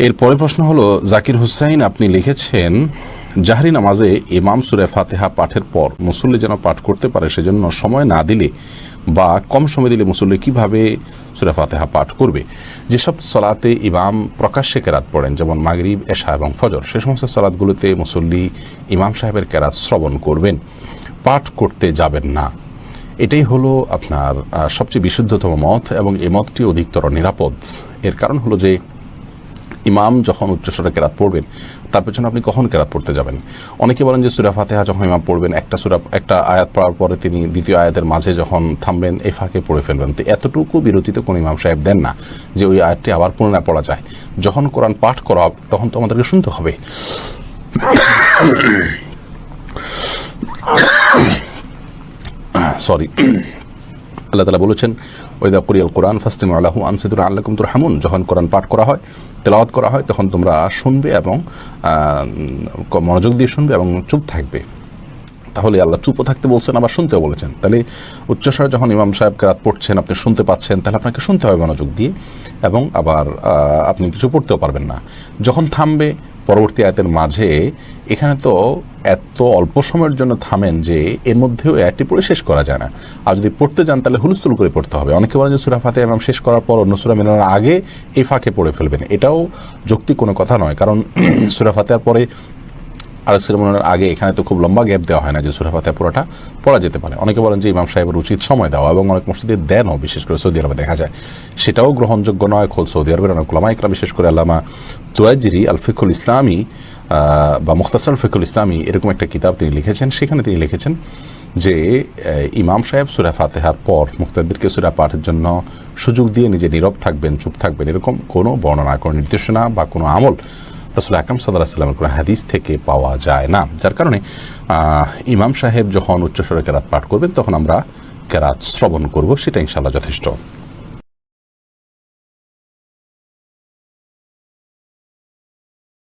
এরপরে প্রশ্ন হলো, জাকির হুসাইন আপনি লিখেছেন জাহরি নামাজে ইমাম সূরা ফাতিহা পাঠের পর মুসল্লি যেন পাঠ করতে পারে সেজন্য সময় না দিলে বা কম সময় দিলে মুসল্লি কিভাবে সূরা ফাতিহা পাঠ করবে। যেসব সালাতে ইমাম প্রকাশ্যে কেরাত পড়েন যেমন মাগরিব, এশা এবং ফজর, সে সমস্ত সালাতগুলোতে মুসল্লি ইমাম সাহেবের কেরাত শ্রবণ করবেন, পাঠ করতে যাবেন না। এটাই হলো আপনার সবচেয়ে বিশুদ্ধতম মত এবং এই মতটি অধিকতর নিরাপদ। এর কারণ হলো যে ইমাম যখন উচ্চস্বরে কেরাত পড়বেন তার পেছনে আপনি কখন কেরাত পড়তে যাবেন? অনেকে বলেন যে সূরা ফাতিহা যখন ইমাম পড়বেন একটা আয়াত পড়ার পরে তিনি দ্বিতীয় আয়াতের মাঝে যখন থামবেন এই ফাঁকে পড়ে ফেলবেন। তো এতটুকু বিরতিতে কোনো ইমাম সাহেব দেন না যে ওই আয়াতটি আবার পুনরায় পড়া যায়। যখন কোরআন পাঠ করা হবে তখন তো আমাদেরকে শুনতে হবে। সরি, আল্লাহ তাআলা বলেছেন ওয়াইদা কুরিয়াল কোরআন ফাসতামিউ লাহু আনসিতু লাআল্লাকুম তুরহামুন। যখন কোরআন পাঠ করা হয়, তেলাওয়াত করা হয়, তখন তোমরা শুনবে এবং মনোযোগ দিয়ে শুনবে এবং চুপ থাকবে। তাহলে আল্লাহ চুপও থাকতে বলছেন, আবার শুনতেও বলেছেন। তাহলে উচ্চস্বরে যখন ইমাম সাহেব কেরাত পড়ছেন আপনি শুনতে পাচ্ছেন, তাহলে আপনাকে শুনতে হবে মনোযোগ দিয়ে, এবং আবার আপনি কিছু পড়তেও পারবেন না। যখন থামবে পরবর্তী আয়াতের মাঝে, এখানে তো এত অল্প সময়ের জন্য থামেন যে এর মধ্যেও আয়াতটি পড়ে শেষ করা যায় না। আর যদি পড়তে যান তাহলে হুলস্থুল করে পড়তে হবে। অনেকে বলেন যে সূরা ফাতিহা ইমাম শেষ করার পর অন্য সূরা মেলানোর আগে এই ফাঁকে পড়ে ফেলবেন। এটাও যৌক্তিক কোনো কথা নয়, কারণ সূরা ফাতিহার পরে আর সূরা মেলানোর আগে এখানে তো খুব লম্বা গ্যাপ দেওয়া হয় না যে সূরা ফাতিহা পুরোটা পড়া যেতে পারে। অনেকে বলেন যে ইমাম সাহেবের উচিত সময় দেওয়া, এবং অনেক মসজিদে দেনও, বিশেষ করে সৌদি আরবে দেখা যায়। সেটাও গ্রহণযোগ্য নয়। খোদ সৌদি আরবের অনেক উলামা ইকরাম, বিশেষ করে আল্লামা তুয়াজিরি আল ফিকহুল ইসলামী বা মুখতাসার ফিকহুল ইসলামী এরকম একটা কিতাব তিনি লিখেছেন। সেখানে তিনি লিখেছেন যে ইমাম সাহেব সূরা ফাতিহার পর মুক্তাদিরকে সূরা পাঠের জন্য সুযোগ দিয়ে নিজে নীরব থাকবেন, চুপ থাকবেন, এরকম কোনো বর্ণনা, কোনো নির্দেশনা বা কোনো আমল রাসূল আকরাম সাল্লাল্লাহু আলাইহি ওয়াসাল্লামের কোনো হাদিস থেকে পাওয়া যায় না। যার কারণে ইমাম সাহেব যখন উচ্চস্বরে কেরাত পাঠ করবেন তখন আমরা কেরাত শ্রবণ করব, সেটা ইনশাআল্লাহ যথেষ্ট।